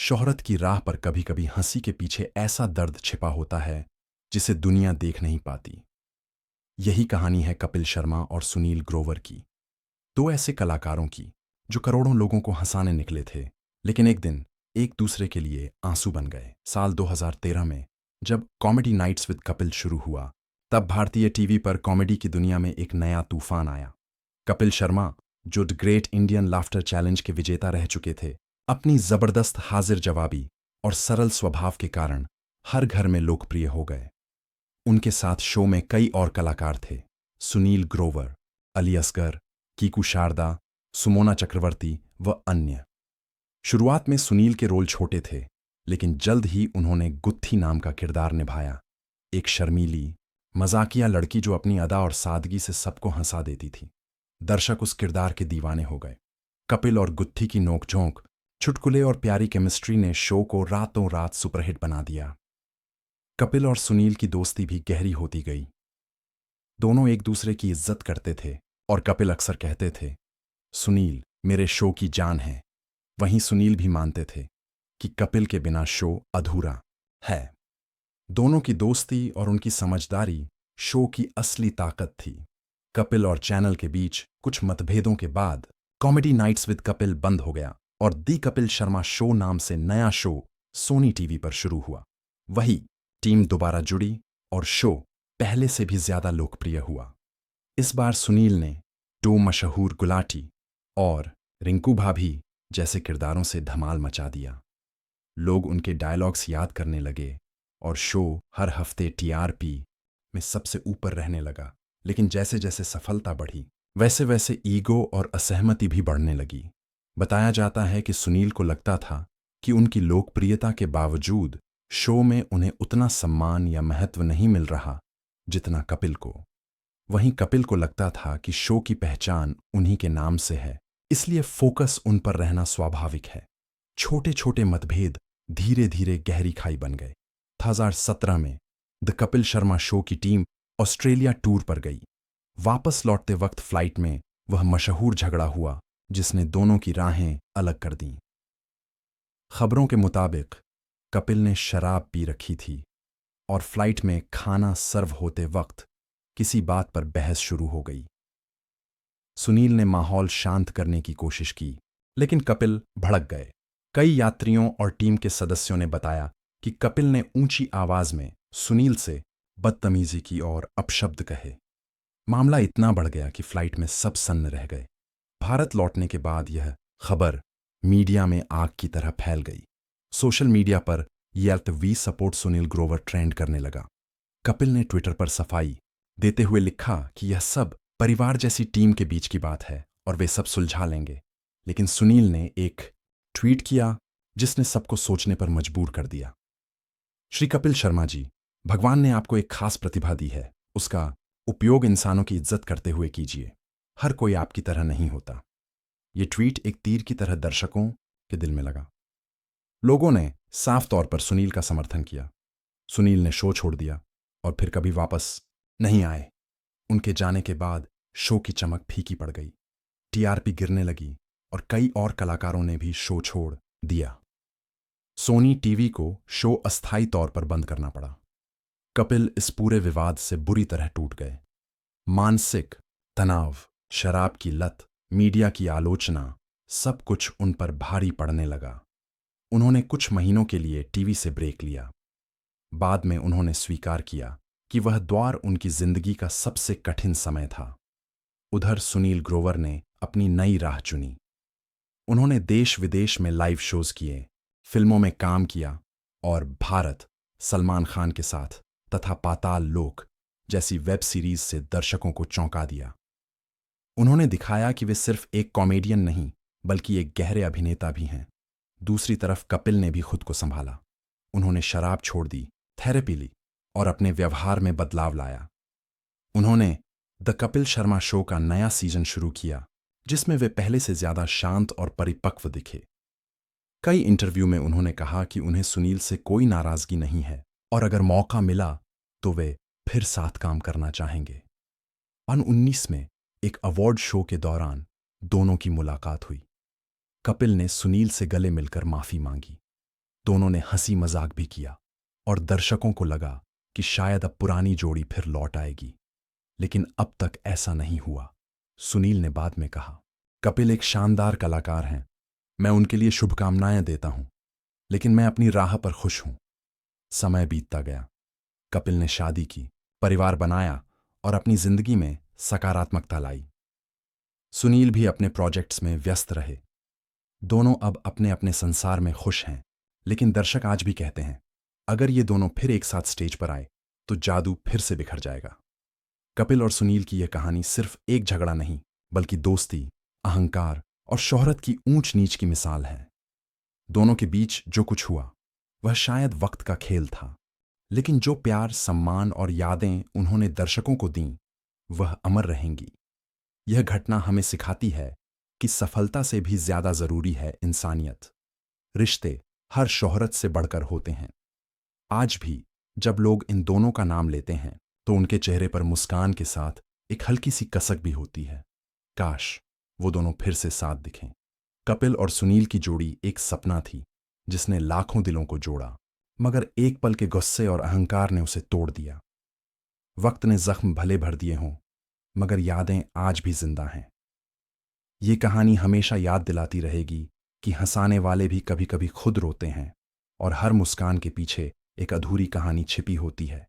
शोहरत की राह पर कभी कभी हंसी के पीछे ऐसा दर्द छिपा होता है जिसे दुनिया देख नहीं पाती। यही कहानी है कपिल शर्मा और सुनील ग्रोवर की, दो ऐसे कलाकारों की जो करोड़ों लोगों को हंसाने निकले थे, लेकिन एक दिन एक दूसरे के लिए आंसू बन गए। साल 2013 में जब कॉमेडी नाइट्स विद कपिल शुरू हुआ, तब भारतीय टीवी पर कॉमेडी की दुनिया में एक नया तूफान आया। कपिल शर्मा, जो the great Indian laughter challenge के विजेता रह चुके थे, अपनी जबरदस्त हाजिर जवाबी और सरल स्वभाव के कारण हर घर में लोकप्रिय हो गए। उनके साथ शो में कई और कलाकार थे: सुनील ग्रोवर, अली असगर, कीकू शारदा, सुमोना चक्रवर्ती व अन्य। शुरुआत में सुनील के रोल छोटे थे, लेकिन जल्द ही उन्होंने गुत्थी नाम का किरदार निभाया, एक शर्मीली, मजाकिया लड़की जो अपनी अदा और सादगी से सबको हंसा देती थी। दर्शक उस किरदार के दीवाने हो गए। कपिल और गुत्थी की नोकझोंक, चुटकुले और प्यारी केमिस्ट्री ने शो को रातों रात सुपरहिट बना दिया। कपिल और सुनील की दोस्ती भी गहरी होती गई। दोनों एक दूसरे की इज्जत करते थे और कपिल अक्सर कहते थे, सुनील मेरे शो की जान है। वहीं सुनील भी मानते थे कि कपिल के बिना शो अधूरा है। दोनों की दोस्ती और उनकी समझदारी शो की असली ताकत थी। कपिल और चैनल के बीच कुछ मतभेदों के बाद कॉमेडी नाइट्स विद कपिल बंद हो गया और दी कपिल शर्मा शो नाम से नया शो सोनी टीवी पर शुरू हुआ। वही टीम दोबारा जुड़ी और शो पहले से भी ज्यादा लोकप्रिय हुआ। इस बार सुनील ने टू मशहूर गुलाटी और रिंकू भाभी जैसे किरदारों से धमाल मचा दिया। लोग उनके डायलॉग्स याद करने लगे और शो हर हफ्ते टीआरपी में सबसे ऊपर रहने लगा। लेकिन जैसे जैसे सफलता बढ़ी, वैसे वैसे ईगो और असहमति भी बढ़ने लगी। बताया जाता है कि सुनील को लगता था कि उनकी लोकप्रियता के बावजूद शो में उन्हें उतना सम्मान या महत्व नहीं मिल रहा जितना कपिल को। वहीं कपिल को लगता था कि शो की पहचान उन्हीं के नाम से है, इसलिए फोकस उन पर रहना स्वाभाविक है। छोटे छोटे मतभेद धीरे धीरे गहरी खाई बन गए। 2017 में द कपिल शर्मा शो की टीम ऑस्ट्रेलिया टूर पर गई। वापस लौटते वक्त फ्लाइट में वह मशहूर झगड़ा हुआ जिसने दोनों की राहें अलग कर दीं। खबरों के मुताबिक कपिल ने शराब पी रखी थी और फ्लाइट में खाना सर्व होते वक्त किसी बात पर बहस शुरू हो गई। सुनील ने माहौल शांत करने की कोशिश की, लेकिन कपिल भड़क गए। कई यात्रियों और टीम के सदस्यों ने बताया कि कपिल ने ऊंची आवाज में सुनील से बदतमीजी की और अपशब्द कहे। मामला इतना बढ़ गया कि फ्लाइट में सब सन्न रह गए। भारत लौटने के बाद यह खबर मीडिया में आग की तरह फैल गई। सोशल मीडिया पर येल्प we support Sunil Grover trend करने लगा। कपिल ने ट्विटर पर सफाई देते हुए लिखा कि यह सब परिवार जैसी टीम के बीच की बात है और वे सब सुलझा लेंगे। लेकिन सुनील ने एक ट्वीट किया जिसने सबको सोचने पर मजबूर कर दिया। श्री कपिल शर्मा जी, भगवान ने आपको एक खास प्रतिभा दी है, उसका उपयोग इंसानों की इज्जत करते हुए कीजिए। हर कोई आपकी तरह नहीं होता। ये ट्वीट एक तीर की तरह दर्शकों के दिल में लगा। लोगों ने साफ तौर पर सुनील का समर्थन किया। सुनील ने शो छोड़ दिया और फिर कभी वापस नहीं आए। उनके जाने के बाद शो की चमक फीकी पड़ गई, टीआरपी गिरने लगी और कई और कलाकारों ने भी शो छोड़ दिया। सोनी टीवी को शो अस्थायी तौर पर बंद करना पड़ा। कपिल इस पूरे विवाद से बुरी तरह टूट गए। मानसिक तनाव, शराब की लत, मीडिया की आलोचना, सब कुछ उन पर भारी पड़ने लगा। उन्होंने कुछ महीनों के लिए टीवी से ब्रेक लिया। बाद में उन्होंने स्वीकार किया कि वह दौर उनकी जिंदगी का सबसे कठिन समय था। उधर सुनील ग्रोवर ने अपनी नई राह चुनी। उन्होंने देश विदेश में लाइव शोज किए, फिल्मों में काम किया और भारत, सलमान खान के साथ तथा पाताल लोक जैसी वेब सीरीज से दर्शकों को चौंका दिया। उन्होंने दिखाया कि वे सिर्फ एक कॉमेडियन नहीं बल्कि एक गहरे अभिनेता भी हैं। दूसरी तरफ कपिल ने भी खुद को संभाला। उन्होंने शराब छोड़ दी, थेरेपी ली और अपने व्यवहार में बदलाव लाया। उन्होंने द कपिल शर्मा शो का नया सीजन शुरू किया जिसमें वे पहले से ज्यादा शांत और परिपक्व दिखे। कई इंटरव्यू में उन्होंने कहा कि उन्हें सुनील से कोई नाराजगी नहीं है और अगर मौका मिला तो वे फिर साथ काम करना चाहेंगे। 2019 में एक अवार्ड शो के दौरान दोनों की मुलाकात हुई। कपिल ने सुनील से गले मिलकर माफी मांगी। दोनों ने हंसी मजाक भी किया और दर्शकों को लगा कि शायद अब पुरानी जोड़ी फिर लौट आएगी, लेकिन अब तक ऐसा नहीं हुआ। सुनील ने बाद में कहा, कपिल एक शानदार कलाकार हैं, मैं उनके लिए शुभकामनाएं देता हूं, लेकिन मैं अपनी राह पर खुश हूं। समय बीतता गया। कपिल ने शादी की, परिवार बनाया और अपनी जिंदगी में सकारात्मकता लाई। सुनील भी अपने प्रोजेक्ट्स में व्यस्त रहे। दोनों अब अपने अपने संसार में खुश हैं, लेकिन दर्शक आज भी कहते हैं, अगर ये दोनों फिर एक साथ स्टेज पर आए तो जादू फिर से बिखर जाएगा। कपिल और सुनील की यह कहानी सिर्फ एक झगड़ा नहीं, बल्कि दोस्ती, अहंकार और शोहरत की ऊंच नीच की मिसाल है। दोनों के बीच जो कुछ हुआ वह शायद वक्त का खेल था, लेकिन जो प्यार, सम्मान और यादें उन्होंने दर्शकों को दीं, वह अमर रहेंगी। यह घटना हमें सिखाती है कि सफलता से भी ज्यादा जरूरी है इंसानियत। रिश्ते हर शोहरत से बढ़कर होते हैं। आज भी जब लोग इन दोनों का नाम लेते हैं तो उनके चेहरे पर मुस्कान के साथ एक हल्की सी कसक भी होती है। काश वो दोनों फिर से साथ दिखें। कपिल और सुनील की जोड़ी एक सपना थी जिसने लाखों दिलों को जोड़ा, मगर एक पल के गुस्से और अहंकार ने उसे तोड़ दिया। वक्त ने जख्म भले भर दिए हों, मगर यादें आज भी जिंदा हैं। ये कहानी हमेशा याद दिलाती रहेगी कि हंसाने वाले भी कभी कभी खुद रोते हैं और हर मुस्कान के पीछे एक अधूरी कहानी छिपी होती है।